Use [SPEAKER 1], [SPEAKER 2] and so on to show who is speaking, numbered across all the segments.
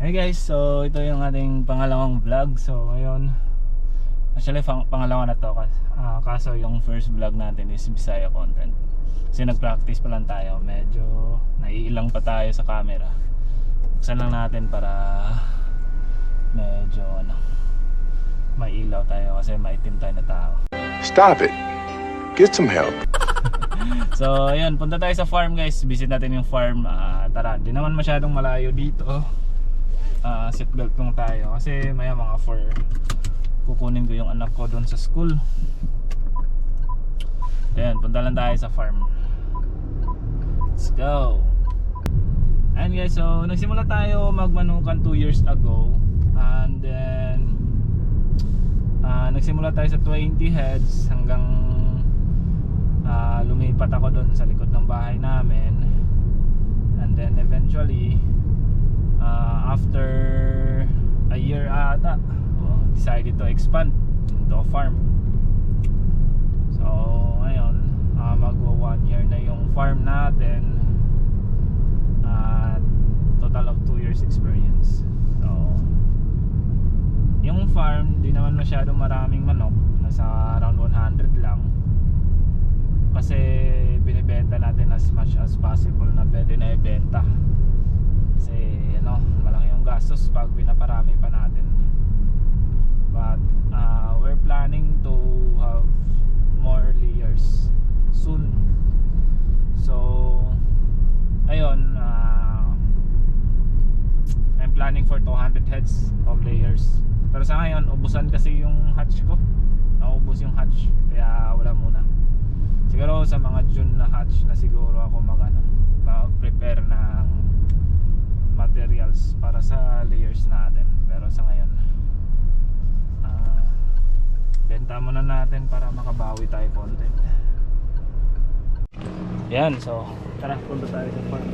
[SPEAKER 1] Hey guys, so ito yung ating pangalawang vlog. So ngayon, actually pangalawa na to kaso yung first vlog natin is Bisaya content. Kasi nag-practice pa lang tayo, medyo naiilang pa tayo sa camera. Buksan lang natin para medyo may ilaw tayo kasi maitim tayo na tao.
[SPEAKER 2] Stop it. Get some help.
[SPEAKER 1] So ayun, punta tayo sa farm guys. Visit natin yung farm. Tara, di naman masyadong malayo dito. Seatbelt lang tayo kasi maya mga 4 kukunin ko yung anak ko doon sa school. Ayan, punta lang tayo sa farm. Let's go. And guys, so nagsimula tayo magmanukan 2 years ago. And then nagsimula tayo sa 20 heads hanggang lumipat ako doon sa likod ng bahay namin. And then eventually after a year ata, decided to expand into a farm. So ngayon, magwa 1 year na yung farm natin. Total of 2 years experience. So yung farm, di naman masyadong maraming manok, nasa around 100 lang. Kasi binibenta natin as much as possible na pwede na ibenta. Kasi malaki yung gastos pag pinaparami pa natin. But we're planning to have more layers soon. So ayun, I'm planning for 200 heads of layers. Pero sa ngayon, ubusan kasi yung hatch ko. Naubos yung hatch, kaya wala muna. Siguro sa mga June na hatch na siguro ako mag-prepare ng materials para sa layers natin. Pero sa ngayon, benta muna natin para makabawi tayo konti. Yan, so tara, punta tayo sa farm.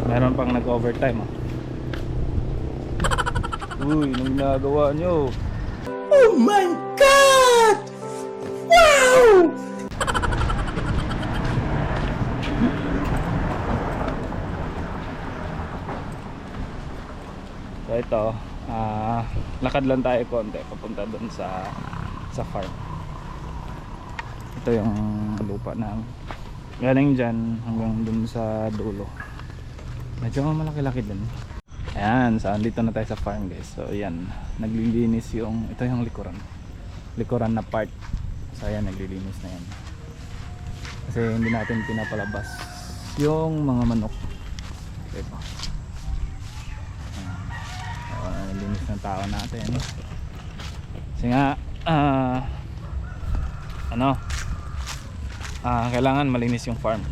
[SPEAKER 1] Meron pang nag-overtime Uy, anong ginagawa nyo?
[SPEAKER 3] Oh my God! Wow!
[SPEAKER 1] So ito, lakad lang tayo konti papunta doon sa farm. Ito yung lupa na galing dyan hanggang doon sa dulo. Medyo malaki-laki din. Ayan, so andito na tayo sa farm guys. So ayan, naglilinis yung, ito yung likuran na part. So ayan, naglilinis na yan. Kasi hindi natin pinapalabas yung mga manok. Ito. Naglilinis ng tao natin. Kasi nga, kailangan malinis yung farm.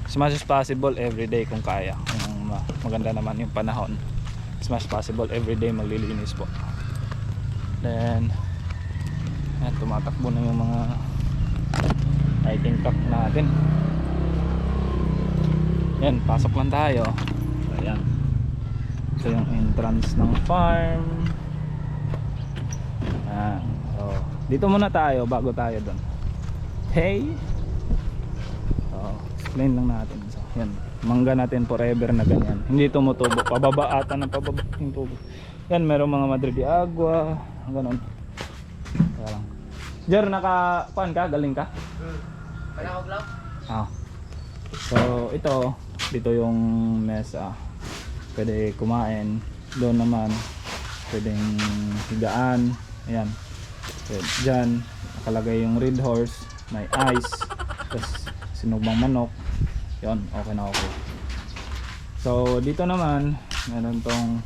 [SPEAKER 1] As much as possible everyday kung kaya. Kung maganda naman yung panahon, as much as possible everyday maglilinis po. Then ayan, tumatakbo na yung mga lighting truck natin. Yan, pasok lang tayo. Ayan, ito yung entrance ng farm. Ayan. So dito muna tayo bago tayo doon. Hey, explain lang natin. So yan, mangga natin forever na ganyan, hindi tumutubo, pababa ata ng pababa yung tubo. Yan, merong mga Madre de Agua, ganoon. Parang Jer, naka-kuan ka? Galing ka?
[SPEAKER 3] Wala ko vlog?
[SPEAKER 1] So ito, dito yung mesa, pwede kumain. Doon naman pwedeng higaan. Ayan, dyan nakalagay yung red horse, may ice, tapos sinugbang manok. Yun, okay na okay. So dito naman meron tong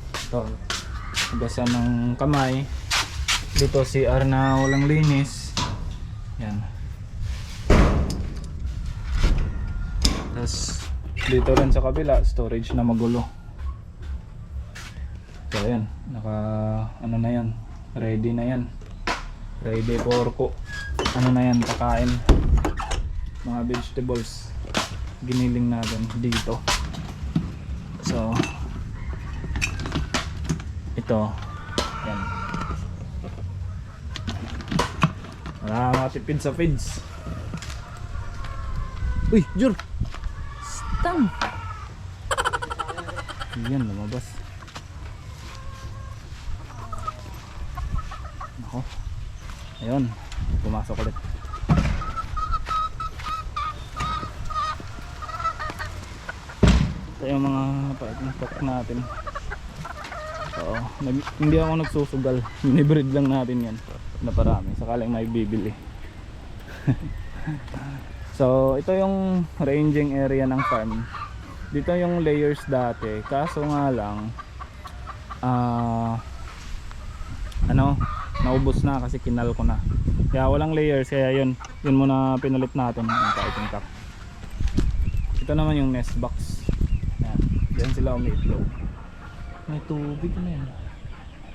[SPEAKER 1] hugasan ng kamay. Dito CR na walang linis. Yan. Tapos dito rin sa kabila, storage na magulo. So yan, na yan, ready na yan. Ready for pakain. Mga vegetables giniling natin dito. So ito, yan, wala matipid sa feeds. Uy, Jur! Natang! Yan, lumabas. Ako. Ayun, pumasok ulit. Ito yung mga pack natin. Oo, hindi ako nagsusugal. Binibreed lang natin yan na parami, sakaling may bibili. So ito yung ranging area ng farm. Dito yung layers dati, kaso nga lang naubos na kasi kinal ko na. Kaya walang layers, kaya yun muna pinalit natin yung pa-itingkak. Ito naman yung nest box. Yan, diyan sila umiitlog. May tubig na yan.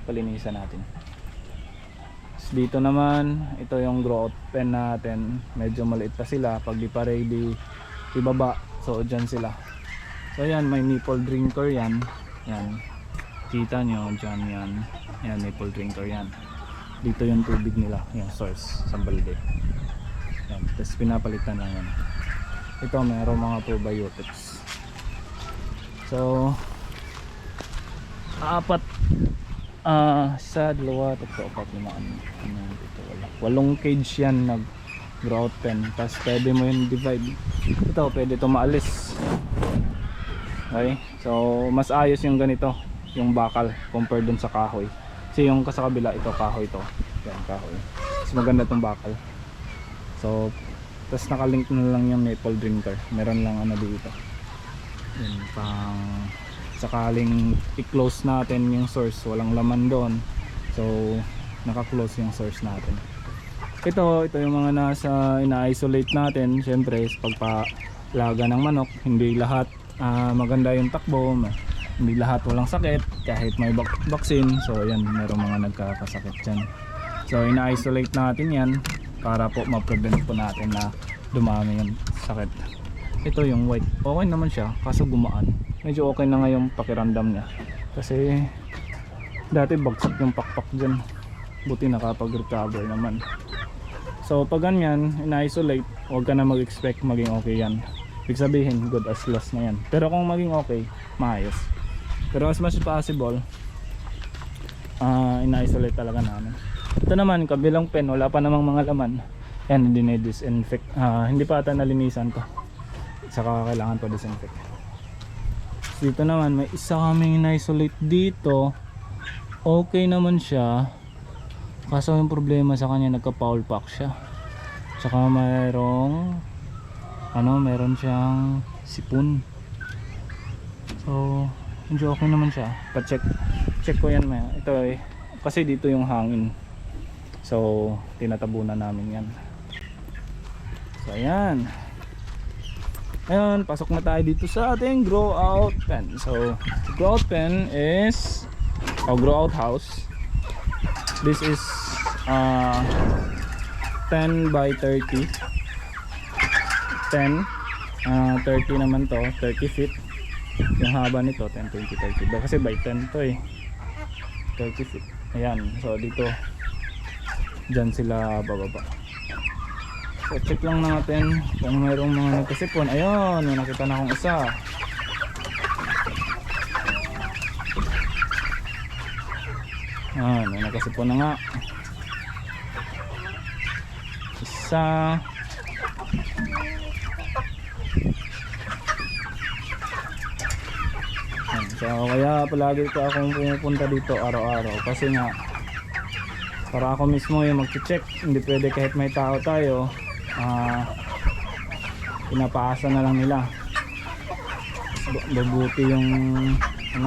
[SPEAKER 1] Palinisan natin. Dito naman, ito yung grow out pen natin. Medyo maliit pa sila. Pag di pa ready, ibaba. So dyan sila. So yan, may nipple drinker yan. Yan. Kita nyo, dyan yan. Yan, nipple drinker yan. Dito yung tubig nila, yung source sa balde. Yan. Tapos pinapalitan na yan. Ito, mayroong mga probiotics. So apat, sa dalawa, tatlo, apat, lima, dito, walong cage yan nag grow out pen. Tapos pwede mo yung divide. Ito, pwede ito maalis. Okay, so mas ayos yung ganito, yung bakal compared dun sa kahoy. Kasi yung sa kabila, ito kahoy to. Yan, kahoy. Mas maganda tong bakal. So tapos nakalink na lang yung maple drinker. Meron lang ano dito, yun, pang sakaling i-close natin yung source, walang laman doon, so naka-close yung source natin. Ito yung mga nasa ina-isolate natin. Syempre sa pagpalaga ng manok, hindi lahat maganda yung takbo, hindi lahat walang sakit kahit may vaccine. So yan, mayroong mga nagkakasakit dyan. So ina-isolate natin yan para po ma-prevent po natin na dumami yung sakit. Ito yung white, okay naman siya kaso gumaan. Medyo okay na nga yung pakiramdam niya kasi dati bagsak yung pakpak dyan, buti nakapag-recover naman. So pag ganyan, ina-isolate, huwag ka na mag-expect maging okay yan. Ibig sabihin, good as lost na yan. Pero kung maging okay, maayos. Pero as much as possible, ina-isolate talaga namin. Ito naman, kabilang pen, wala pa namang mga laman. Yan, hindi na-disinfect. Hindi pa ata nalinisan to, saka kailangan pa disinfect. Dito naman may isa kaming na-isolate dito. Okay naman siya, kaso yung problema sa kanya, nagka-foul pack siya. Tsaka mayroong meron siyang sipon. So medyo okay naman siya. Check ko yan maya. Ito kasi dito yung hangin, so tinatabunan namin yan. So ayan. Ayun, pasok na tayo dito sa ating grow out pen. So, grow out pen is grow out house. This is 10 by 30. 10, 30 naman to, 30 feet. Yung haba nito 10, 20, 30. Kasi by 10 to 30 feet. Ayan, so dito dyan sila bababa. So check lang natin kung mayroong mga nagkasipon. Ayun, may nakita na akong isa. May nakasipon na nga. Isa. So kaya palagi ko akong pumupunta dito araw-araw kasi nga para ako mismo yung mag-check. Hindi pwede kahit may tao tayo, pinapaasa na lang nila. Babuti yung yung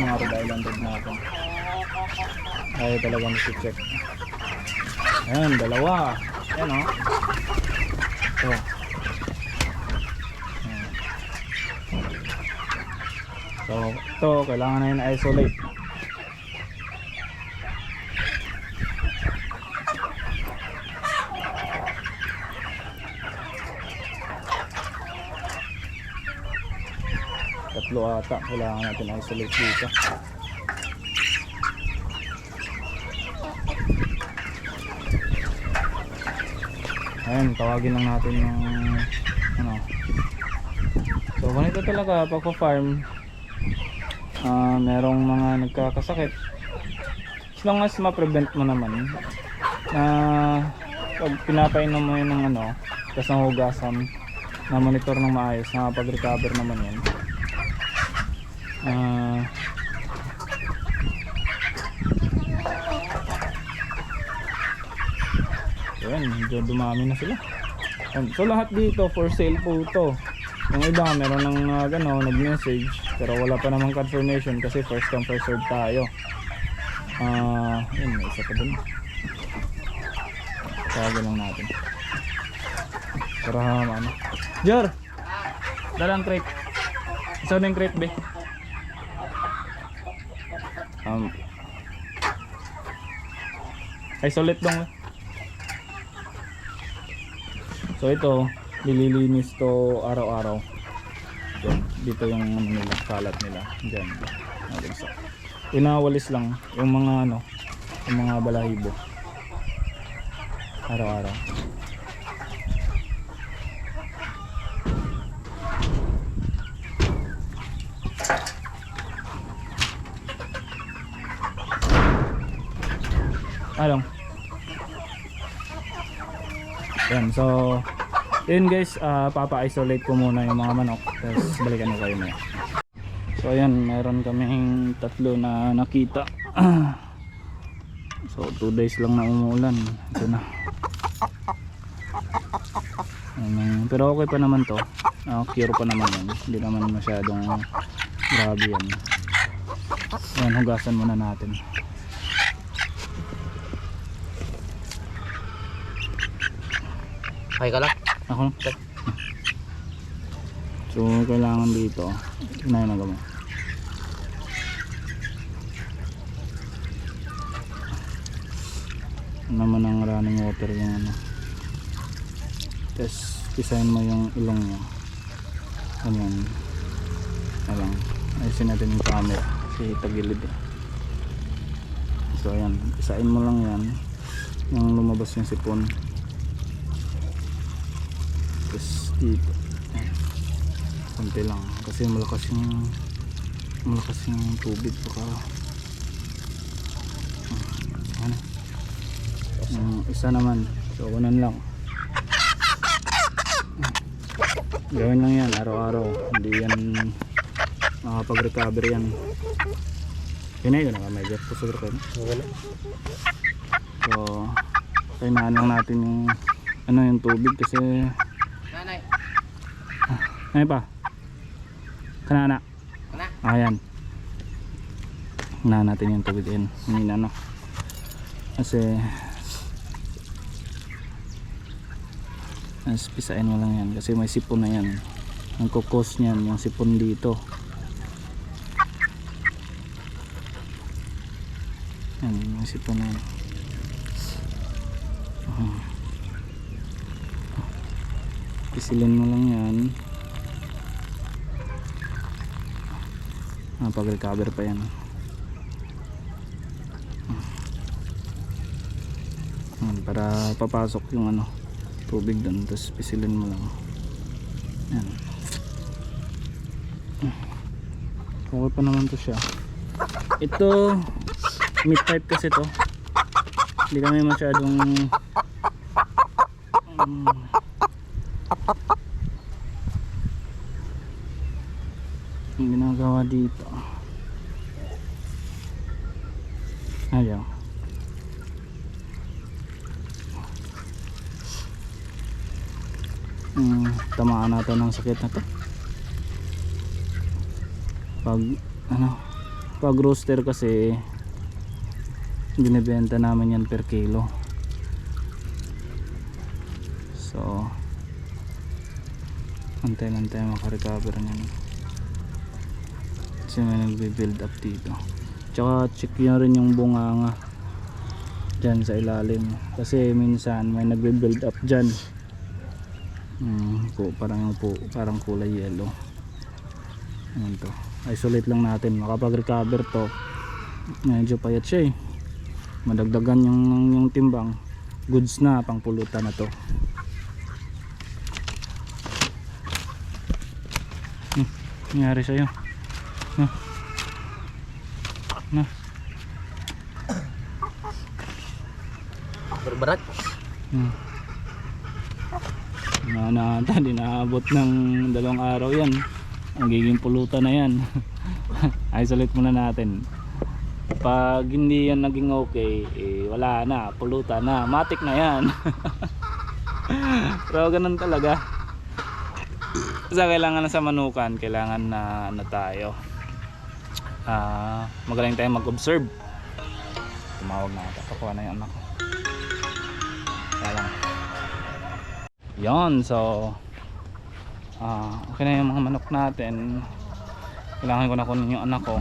[SPEAKER 1] mga Rhode Island Red natin. Ayaw talaga mag-check. Ayan, dalawa. Ayan o. Ito. So ito kailangan na yun isolate. Tatlo ata kailangan natin isolate dito. Ayan, tawagin lang natin yung so ganito talaga pagpa-farm. Merong mga nagkakasakit. As long as ma-prevent mo naman na pag pinapainom mo yun ng ano, tapos nahugasan, na monitor ng maayos, nakapag-recover naman yan. Ayan, medyo dumami na sila. So lahat dito for sale po to. Yung iba meron ng nag-message pero wala pa namang confirmation kasi first come first serve tayo. Yun, may isa pa dun. Tawagin lang natin para ano. Jor! Dalang crate. Isa na yung crate be. Isolate dong. So ito, nililinis to araw-araw. Dito yung ano nila, kalat nila. Diyan. Inawalis lang yung mga yung mga balahibo. Araw-araw. Along. Yan, so yun guys, papa-isolate ko muna yung mga manok tapos balikan ko kayo na. So ayan, meron kaming 3 na nakita. So 2 days lang na umuulan. Ito na. Pero okay pa naman to. Cure pa naman yan. Hindi naman masyadong grabe yan. Ayan, hugasan muna natin.
[SPEAKER 3] Ay ka lang.
[SPEAKER 1] Ako na. So kailangan dito inayin na gamo. Naman ang running water yung ano. Tapos pisahin mo yung ilong nyo. Ayan. Ayan. Ayusin natin yung camera kasi tagilid eh. So ayan, pisahin mo lang yan yung lumabas yung sipon. Tapos dito konti lang kasi malakas yung tubig baka ano. Yung isa naman so kunan lang, gawin lang yan araw-araw, hindi yan makapag-recover yan. Yun na yun, medyo pusod rin. So kainaan lang natin yung tubig kasi ay pa. Kanana. Ayan. Na natin yung tubig din. Hindi na kasi pisain mo lang yan kasi may sipon na yan. Ang kukos niyan yung sipon dito. Yan, may sipon na yan. Pisilin mo lang yan. Pag-recover pa yan. Para papasok yung tubig doon, tapos pisilin mo lang. Yan. Okay pa naman to siya. Ito meat type kasi to. Hindi kami masyadong ang ginagawa dito. Ayaw. Tamaan natin ng sakit na to. Pag roaster kasi binibenta namin yan per kilo. So antay-antay makarecover niyan kasi may nagbe-build up dito. Tsaka check nyo rin yung bunganga dyan sa ilalim kasi minsan may nagbe-build up dyan. Parang kulay yellow. Ayan to. Isolate lang natin, makapag-recover to. Medyo payat siya eh. Madagdagan yung timbang. Goods na, pang pulutan na to. Nangyari sa'yo. Na.
[SPEAKER 3] Berberat.
[SPEAKER 1] Ata, di naabot ng 2 araw yan. Magiging pulutan na yan. Isolate muna natin. Pag hindi yan naging okay, wala na, pulutan na, matik na yan. Pero ganun talaga. Kasi kailangan na sa manukan, kailangan na tayo. Magaling tayo mag-observe. Tumawag na ako, pakuha na yung anak ko. Kaya lang. Yon, so okay na yung mga manok natin. Kailangan ko na kunin yung anak ko.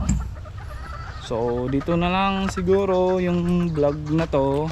[SPEAKER 1] So dito na lang siguro yung vlog na to.